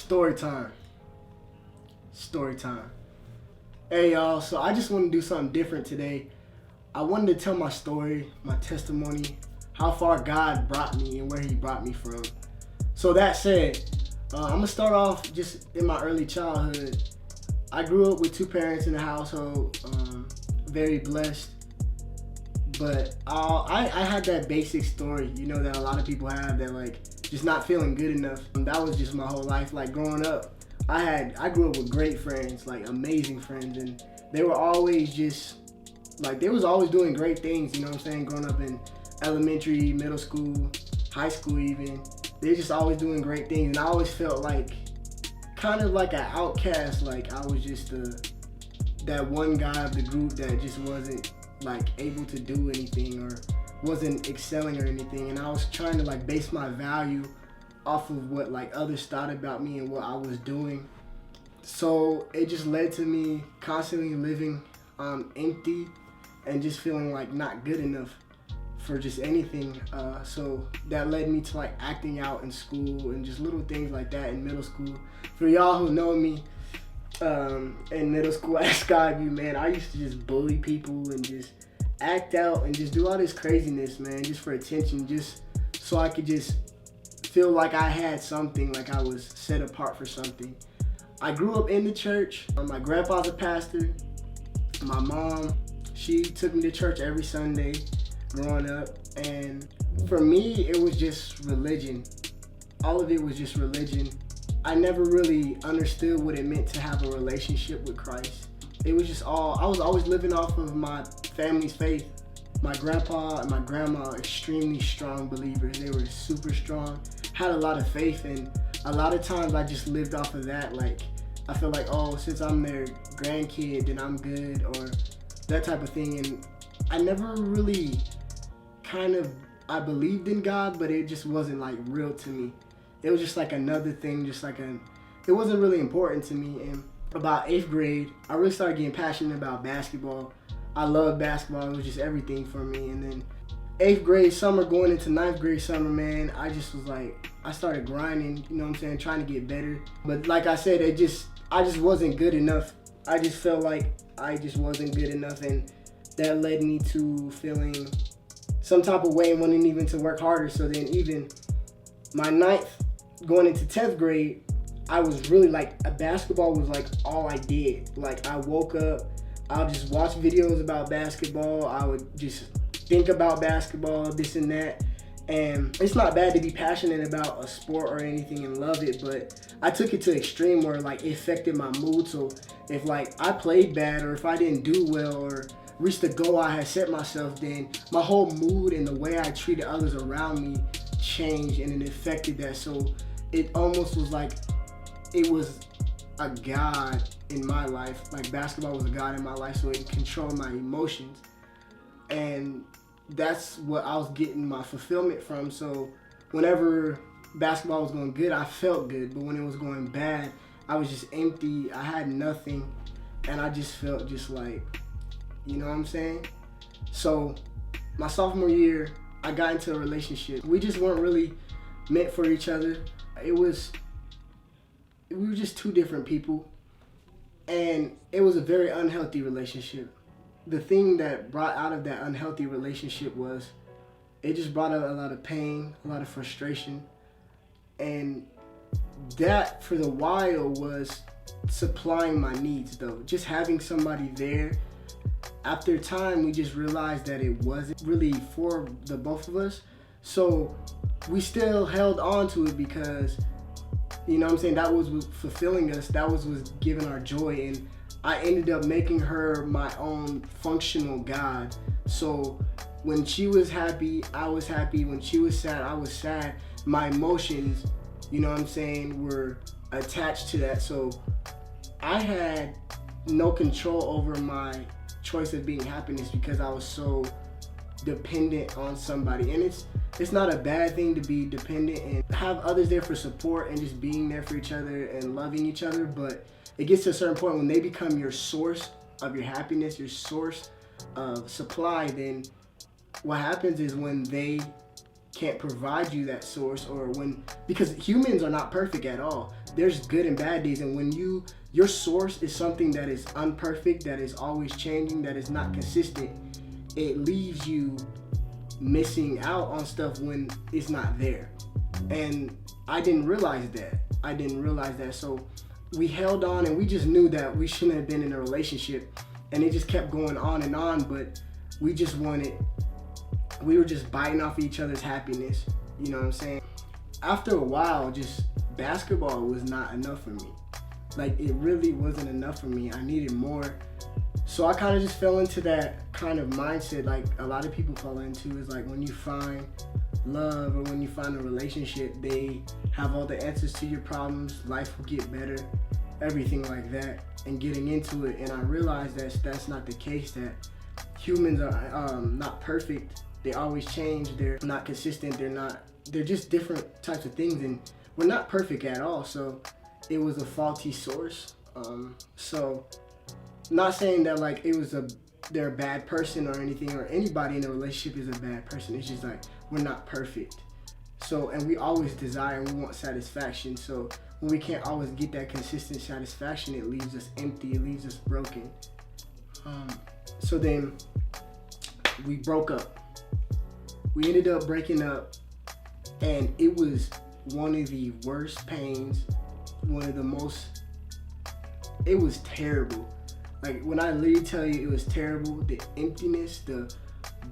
Story time. Story time. Hey y'all, so I just want to do something different today. I wanted to tell my story, my testimony, how far God brought me and where he brought me from. So that said, I'm gonna start off just in my early childhood. I grew up with two parents in the household, very blessed. But I had that basic story, that a lot of people have, that like just not feeling good enough. And that was just my whole life. Like growing up, I grew up with great friends, like amazing friends, and they were always just like they was always doing great things. You know what I'm saying? Growing up in elementary, middle school, high school, even they're just always doing great things, and I always felt like kind of like an outcast. Like I was just that one guy of the group that just wasn't like able to do anything or wasn't excelling or anything, and I was trying to like base my value off of what like others thought about me and what I was doing. So it just led to me constantly living empty and just feeling like not good enough for just anything. So that led me to like acting out in school and just little things like that in middle school. For y'all who know me, in middle school at Skyview, man, I used to just bully people and just act out and just do all this craziness, man, just for attention, just so I could just feel like I had something, like I was set apart for something. I grew up in the church. My grandpa's a pastor. My mom, she took me to church every Sunday growing up, and for me, it was just religion. All of it was just religion. I never really understood what it meant to have a relationship with Christ. It was just I was always living off of my family's faith. My grandpa and my grandma are extremely strong believers. They were super strong, had a lot of faith, and a lot of times I just lived off of that. Like, I feel like, since I'm their grandkid, then I'm good, or that type of thing. And I never really I believed in God, but it just wasn't like real to me. It was just like another thing, it wasn't really important to me. And about 8th grade, I really started getting passionate about basketball. I loved basketball, it was just everything for me. And then 8th grade summer, going into 9th grade summer, man, I just was like, I started grinding, trying to get better. But like I said, I just wasn't good enough. I just felt like I just wasn't good enough, and that led me to feeling some type of way and wanting even to work harder. So then even my 9th, going into 10th grade, I was really like, basketball was like all I did. Like I woke up, I'll just watch videos about basketball. I would just think about basketball, this and that. And it's not bad to be passionate about a sport or anything and love it, but I took it to the extreme where like it affected my mood. So if like I played bad, or if I didn't do well or reach the goal I had set myself, then my whole mood and the way I treated others around me changed, and it affected that. So it almost was like it was a god in my life. Like basketball was a god in my life, so it controlled my emotions, and that's what I was getting my fulfillment from. So whenever basketball was going good, I felt good, but when it was going bad, I was just empty. I had nothing, and I just felt just like, you know what I'm saying? So my sophomore year, I got into a relationship. We just weren't really meant for each other. We were just two different people, and it was a very unhealthy relationship. The thing that brought out of that unhealthy relationship was it just brought out a lot of pain, a lot of frustration, and that for the while was supplying my needs though. Just having somebody there. After time, we just realized that it wasn't really for the both of us. So we still held on to it because, you know what I'm saying, that was fulfilling us. That was giving our joy. And I ended up making her my own functional God. So when she was happy, I was happy. When she was sad, I was sad. My emotions, you know what I'm saying, were attached to that. So I had no control over my choice of being happiness because I was so dependent on somebody. And it's not a bad thing to be dependent and have others there for support and just being there for each other and loving each other, but it gets to a certain point when they become your source of your happiness, your source of supply, then what happens is when they can't provide you that source, or because humans are not perfect at all. There's good and bad days, and when your source is something that is unperfect, that is always changing, that is not consistent, it leaves you missing out on stuff when it's not there. And I didn't realize that. So we held on, and we just knew that we shouldn't have been in a relationship, and it just kept going on and on. But we were just biting off each other's happiness. You know what I'm saying? After a while, just basketball was not enough for me. Like, it really wasn't enough for me. I needed more. So I kind of just fell into that kind of mindset like a lot of people fall into, is like when you find love or when you find a relationship, they have all the answers to your problems, life will get better, everything like that, and getting into it. And I realized that that's not the case, that humans are not perfect. They always change, they're not consistent, they're just different types of things, and we're not perfect at all. So it was a faulty source. So not saying that like they're a bad person or anything, or anybody in a relationship is a bad person. It's just like we're not perfect. So, and we always desire and we want satisfaction. So when we can't always get that consistent satisfaction, it leaves us empty, it leaves us broken. So then we broke up. We ended up breaking up, and it was one of the worst pains, it was terrible. Like, when I literally tell you it was terrible, the emptiness, the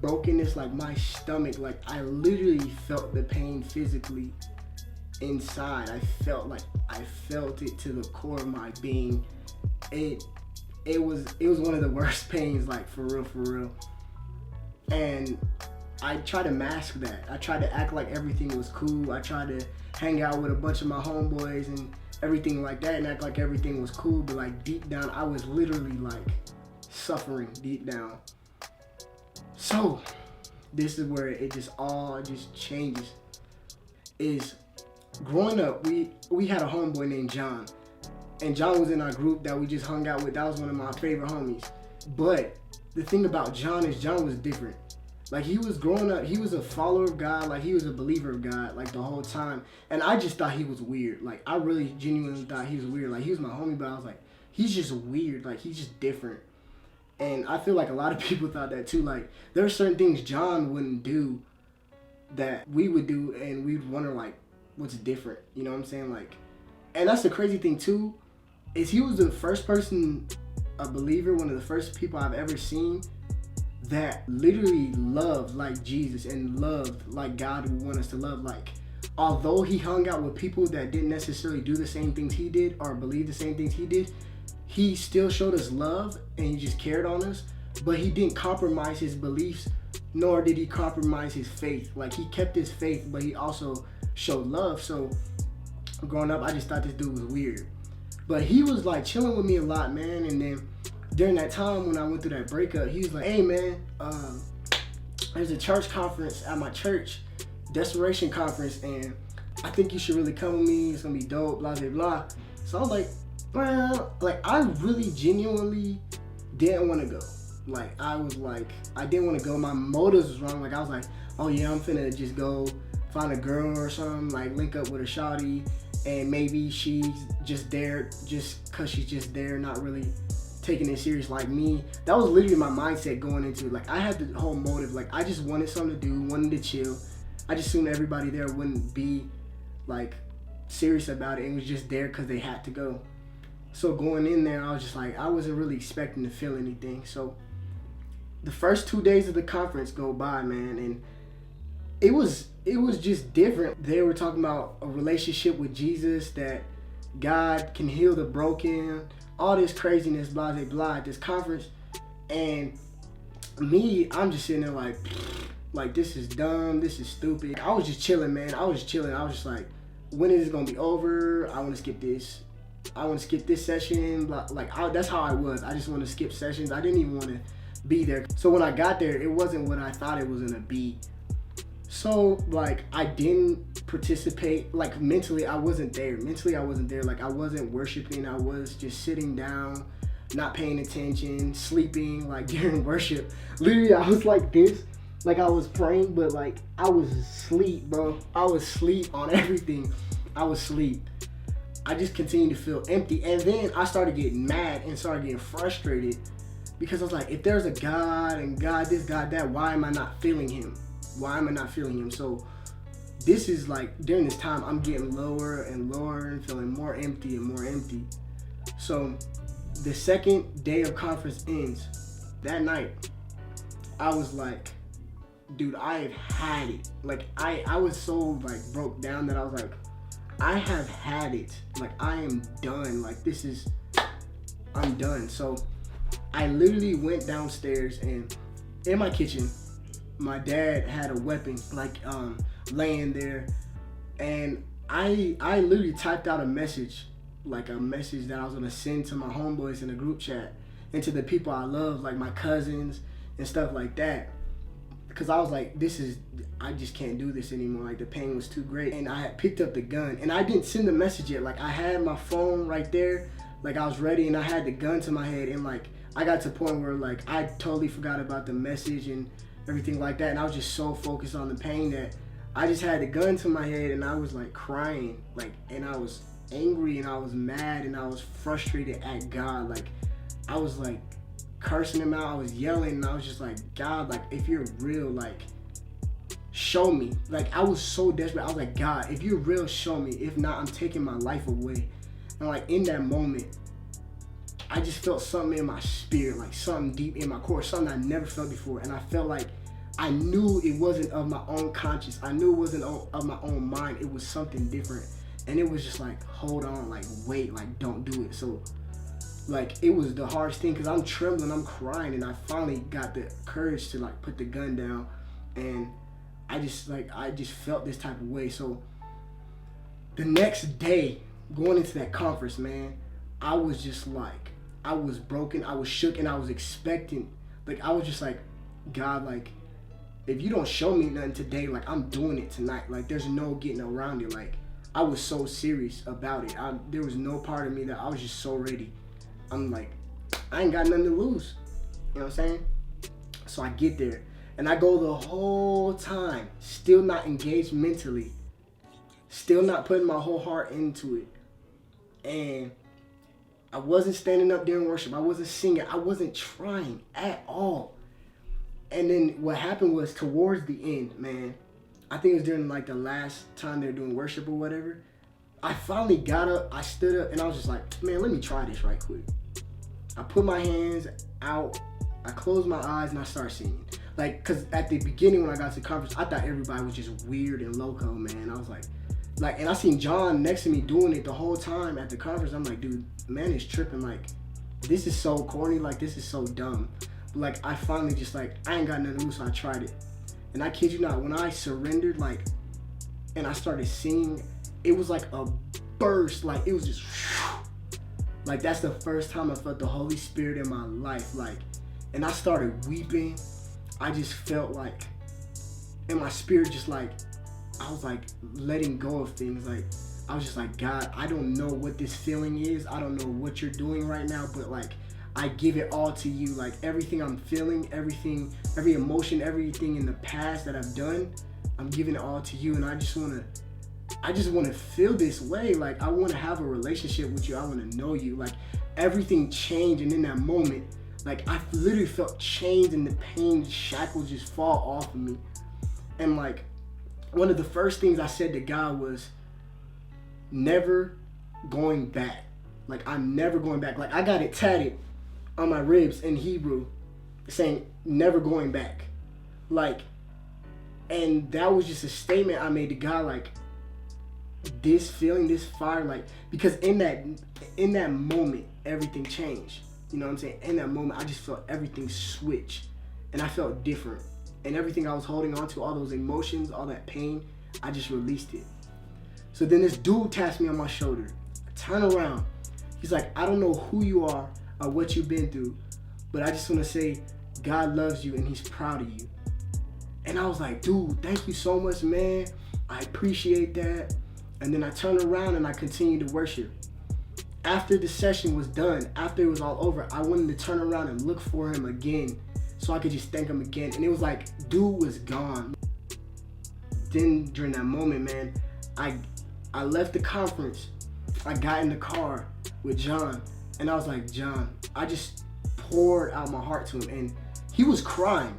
brokenness, like my stomach, like I literally felt the pain physically inside. I felt it to the core of my being. It was one of the worst pains, like for real. And I tried to mask that. I tried to act like everything was cool. I tried to hang out with a bunch of my homeboys and everything like that and act like everything was cool, but like deep down I was literally like suffering deep down. So this is where it just changes. Is growing up, we had a homeboy named John, and John was in our group that we just hung out with. That was one of my favorite homies. But the thing about John is John was different. Like, he was growing up, he was a follower of God, like he was a believer of God, like the whole time. And I just thought he was weird. Like, I really genuinely thought he was weird. Like, he was my homie, but I was like, he's just weird. Like, he's just different. And I feel like a lot of people thought that too. Like, there are certain things John wouldn't do that we would do, and we'd wonder like, what's different? You know what I'm saying? Like, and that's the crazy thing too, is he was the first person, a believer, one of the first people I've ever seen that literally loved like Jesus and loved like God would want us to love. Like, although he hung out with people that didn't necessarily do the same things he did or believe the same things he did, he still showed us love and he just cared on us. But he didn't compromise his beliefs, nor did he compromise his faith. Like, he kept his faith, but he also showed love. So growing up, I just thought this dude was weird. But he was like chilling with me a lot, man. And then during that time when I went through that breakup, he was like, hey man, there's a church conference at my church, Desperation Conference, and I think you should really come with me. It's gonna be dope, blah, blah, blah. So I was like, well, like, I really genuinely didn't want to go. Like, I was like, I didn't want to go. My motives was wrong. Like, I was like, oh yeah, I'm finna just go find a girl or something, like link up with a shawty, and maybe she's just there just cause she's just there, not really taking it serious like me. That was literally my mindset going into it. Like, I had the whole motive. Like, I just wanted something to do, wanted to chill. I just assumed everybody there wouldn't be like serious about it and was just there because they had to go. So going in there, I was just like, I wasn't really expecting to feel anything. So the first 2 days of the conference go by, man, and it was just different. They were talking about a relationship with Jesus, that God can heal the broken, all this craziness, blah, blah, blah, at this conference. And me, I'm just sitting there like this is dumb, this is stupid. I was just chilling, man. I was chilling. I was just like, when is it gonna be over? I want to skip this. I want to skip this session. That's how I was. I just want to skip sessions. I didn't even want to be there. So when I got there, it wasn't what I thought it was gonna be. So like, I didn't participate. Like, mentally, I wasn't there. Like, I wasn't worshiping. I was just sitting down, not paying attention, sleeping, like during worship. Literally, I was like this, like I was praying, but like I was asleep, bro. I was asleep on everything. I was asleep. I just continued to feel empty. And then I started getting mad and started getting frustrated because I was like, if there's a God and God this, God that, why am I not feeling him? Why am I not feeling him? So this is like, during this time, I'm getting lower and lower and feeling more empty and more empty. So the second day of conference ends. That night, I was like, dude, I have had it. Like, I was so like broke down that I was like, I have had it. Like, I am done. Like, I'm done. So I literally went downstairs, and in my kitchen, my dad had a weapon, like, laying there. And I literally typed out a message, like a message that I was gonna send to my homeboys in the group chat and to the people I love, like my cousins and stuff like that. Because I was like, I just can't do this anymore. Like, the pain was too great. And I had picked up the gun, and I didn't send the message yet. Like, I had my phone right there, like I was ready, and I had the gun to my head, and like I got to the point where like I totally forgot about the message and everything like that, and I was just so focused on the pain that I just had the gun to my head, and I was like crying, like, and I was angry, and I was mad, and I was frustrated at God. Like, I was like cursing him out, I was yelling, and I was just like, God, like, if you're real, like, show me. Like, I was so desperate. I was like, God, if you're real, show me. If not, I'm taking my life away. And like, in that moment, I just felt something in my spirit, like something deep in my core, something I never felt before. And I felt like I knew it wasn't of my own conscience. I knew it wasn't of my own mind. It was something different. And it was just like, hold on, like, wait, like, don't do it. So like, it was the hardest thing because I'm trembling, I'm crying, and I finally got the courage to like put the gun down. And I just felt this type of way. So the next day, going into that conference, man, I was just like, I was broken, I was shook, and I was expecting, like, I was just like, God, like, if you don't show me nothing today, like, I'm doing it tonight. Like, there's no getting around it. Like, I was so serious about it. There was no part of me that I was just so ready. I'm like, I ain't got nothing to lose. You know what I'm saying? So I get there, and I go the whole time, still not engaged mentally, still not putting my whole heart into it. And I wasn't standing up during worship. I wasn't singing. I wasn't trying at all. And then what happened was, towards the end, man, I think it was during like the last time they were doing worship or whatever, I finally got up, I stood up, and I was just like, man, let me try this right quick. I put my hands out, I closed my eyes, and I started singing. Like, cause at the beginning when I got to the conference, I thought everybody was just weird and loco, man. I was like, and I seen John next to me doing it the whole time at the conference. I'm like, dude, man is tripping. Like, this is so corny. Like, this is so dumb. But like, I finally just like, I ain't got nothing to lose, so I tried it. And I kid you not, when I surrendered, like, and I started singing, it was like a burst. Like, it was just, like, that's the first time I felt the Holy Spirit in my life. Like, and I started weeping. I just felt like, in my spirit, just like, I was like letting go of things. Like, I was just like, God, I don't know what this feeling is. I don't know what you're doing right now, but like, I give it all to you. Like, everything I'm feeling, everything, every emotion, everything in the past that I've done, I'm giving it all to you. And I just want to feel this way. Like, I want to have a relationship with you. I want to know you. Like, everything changed. And in that moment, like, I literally felt chains and the pain, shackles just fall off of me. And like, one of the first things I said to God was, never going back. Like, I'm never going back. Like, I got it tatted on my ribs in Hebrew saying, never going back. Like, and that was just a statement I made to God. Like, this feeling, this fire, like, because in that moment, everything changed. You know what I'm saying? In that moment, I just felt everything switch, and I felt different. And everything I was holding on to, all those emotions, all that pain, I just released it. So then this dude taps me on my shoulder. I turn around. He's like, I don't know who you are or what you've been through, but I just want to say God loves you and he's proud of you. And I was like, dude, thank you so much, man. I appreciate that. And then I turned around and I continued to worship. After the session was done, after it was all over, I wanted to turn around and look for him again so I could just thank him again. And it was like, dude was gone. Then during that moment, man, I left the conference. I got in the car with John, and I was like, John, I just poured out my heart to him, and he was crying.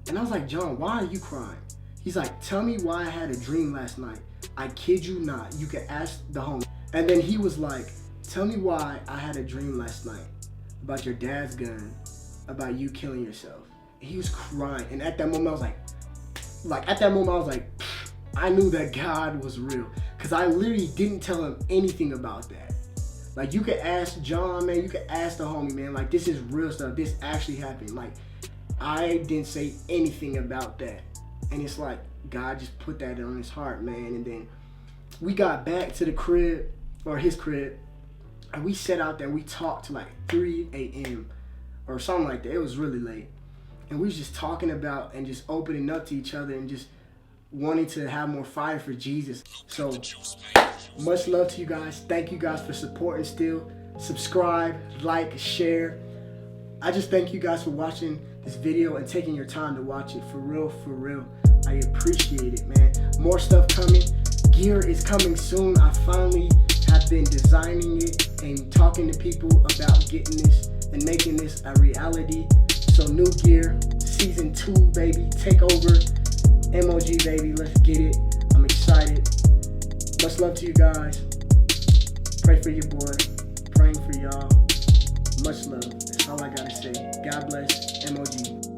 And I was like, John, why are you crying? He's like, tell me why I had a dream last night. I kid you not. You can ask the homie. And then he was like, tell me why I had a dream last night about your dad's gun, about you killing yourself. And he was crying. And at that moment, I was like, I knew that God was real. Because I literally didn't tell him anything about that. Like, you could ask John, man. You could ask the homie, man. Like, this is real stuff. This actually happened. Like, I didn't say anything about that. And it's like, God just put that on his heart, man. And then we got back to the crib, or his crib, and we sat out there. We talked to like 3 a.m. or something like that. It was really late. And we was just talking about and just opening up to each other and just wanting to have more fire for Jesus. So much love to you guys. Thank you guys for supporting still. Subscribe, like, share. I just thank you guys for watching this video and taking your time to watch it. For real, for real. I appreciate it, man. More stuff coming. Gear is coming soon. I finally have been designing it and talking to people about getting this and making this a reality. So new gear, season 2, baby. Take over. MOG, baby. Let's get it. I'm excited. Much love to you guys. Pray for your boy. Praying for y'all. Much love. That's all I gotta say. God bless. MOG.